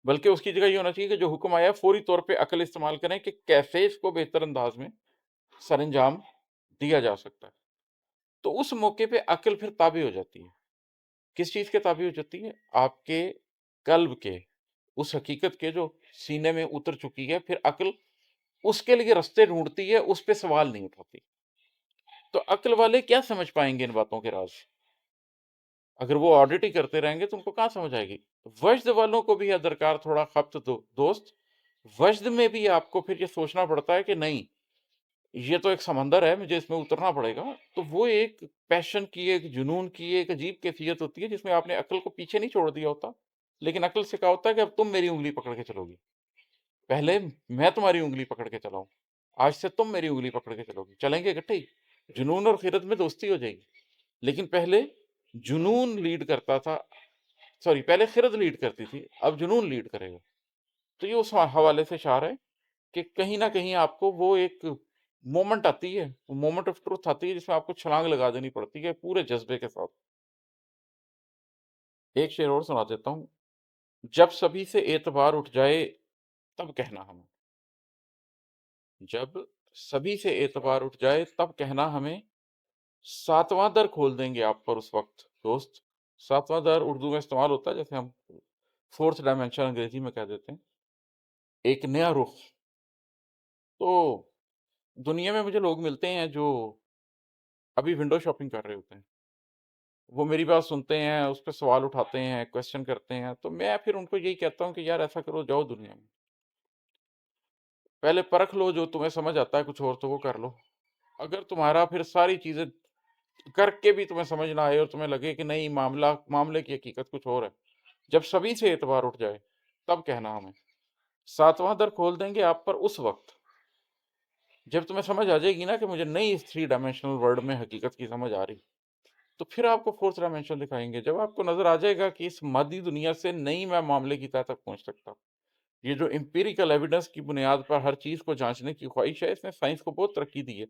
بلکہ اس کی جگہ یہ ہونا چاہیے کہ جو حکم آیا ہے فوری طور پہ عقل استعمال کریں کہ کیسے اس کو بہتر انداز میں سر انجام دیا جا سکتا ہے۔ تو اس موقع پہ عقل پھر تابع ہو جاتی ہے۔ کس چیز کے تابع ہو جاتی ہے؟ آپ کے قلب کے، اس حقیقت کے جو سینے میں اتر چکی ہے، پھر عقل اس کے لیے رستے ڈھونڈتی ہے، اس پہ سوال نہیں اٹھاتی۔ تو عقل والے کیا سمجھ پائیں گے ان باتوں کے راز؟ اگر وہ آڈٹ ہی کرتے رہیں گے تو ان کو کہاں سمجھ آئے گی؟ وجد والوں کو بھی ہے درکار تھوڑا خبت دوست، وجد میں بھی آپ کو پھر یہ سوچنا پڑتا ہے کہ نہیں، یہ تو ایک سمندر ہے، مجھے اس میں اترنا پڑے گا۔ تو وہ ایک پیشن کی، ایک جنون کی ایک عجیب کیفیت ہوتی ہے جس میں آپ نے عقل کو پیچھے نہیں چھوڑ دیا ہوتا، لیکن عقل سے کہا ہوتا ہے کہ اب تم میری انگلی پکڑ کے چلو گی، پہلے میں تمہاری انگلی پکڑ کے چلاؤں، آج سے تم میری انگلی پکڑ کے چلو گی، چلیں گے اکٹھے ہی، جنون اور خیرت میں دوستی ہو جائے گی۔ لیکن پہلے جنون لیڈ کرتا تھا، سوری پہلے خرد لیڈ کرتی تھی، اب جنون لیڈ کرے گا۔ تو یہ اس حوالے سے اشارہ ہے کہ کہیں نہ کہیں آپ کو وہ ایک مومنٹ آتی ہے، مومنٹ آف ٹروتھ آتی ہے جس میں آپ کو چھلانگ لگا دینی پڑتی ہے پورے جذبے کے ساتھ۔ ایک شعر اور سنا دیتا ہوں: جب سبھی سے اعتبار اٹھ جائے تب کہنا ہمیں، جب سبھی سے اعتبار اٹھ جائے تب کہنا ہمیں، ساتواں در کھول دیں گے آپ پر اس وقت دوست۔ ساتواں در اردو میں استعمال ہوتا ہے جیسے ہم فورتھ ڈائمینشن انگریزی میں کہہ دیتے ہیں، ایک نیا رخ۔ تو دنیا میں مجھے لوگ ملتے ہیں جو ابھی ونڈو شاپنگ کر رہے ہوتے ہیں، وہ میری بات سنتے ہیں، اس پہ سوال اٹھاتے ہیں، کویسچن کرتے ہیں، تو میں پھر ان کو یہی کہتا ہوں کہ یار ایسا کرو، جاؤ دنیا میں، پہلے پرکھ لو، جو تمہیں سمجھ آتا ہے کچھ اور تو وہ کر لو۔ اگر تمہارا پھر ساری چیزیں کر کے بھی تمہیں سمجھ نہ آئے اور تمہیں لگے کہ نہیں معاملے کی حقیقت کچھ اور ہے، جب سبھی سے اعتبار اٹھ جائے تب کہنا ہمیں، ساتواں در کھول دیں گے آپ پر اس وقت جب تمہیں سمجھ آ جائے گی نا کہ مجھے نہیں اس 3 ڈائمینشنل ورلڈ میں حقیقت کی سمجھ آ رہی، تو پھر آپ کو فورتھ ڈائمینشن دکھائیں گے، جب آپ کو نظر آ جائے گا کہ اس مادی دنیا سے نہیں میں معاملے کی تہ تک پہنچ سکتا، یہ جو امپیریکل ایویڈنس کی بنیاد پر ہر چیز کو جانچنے کی خواہش ہے، اس نے سائنس کو بہت ترقی دی ہے،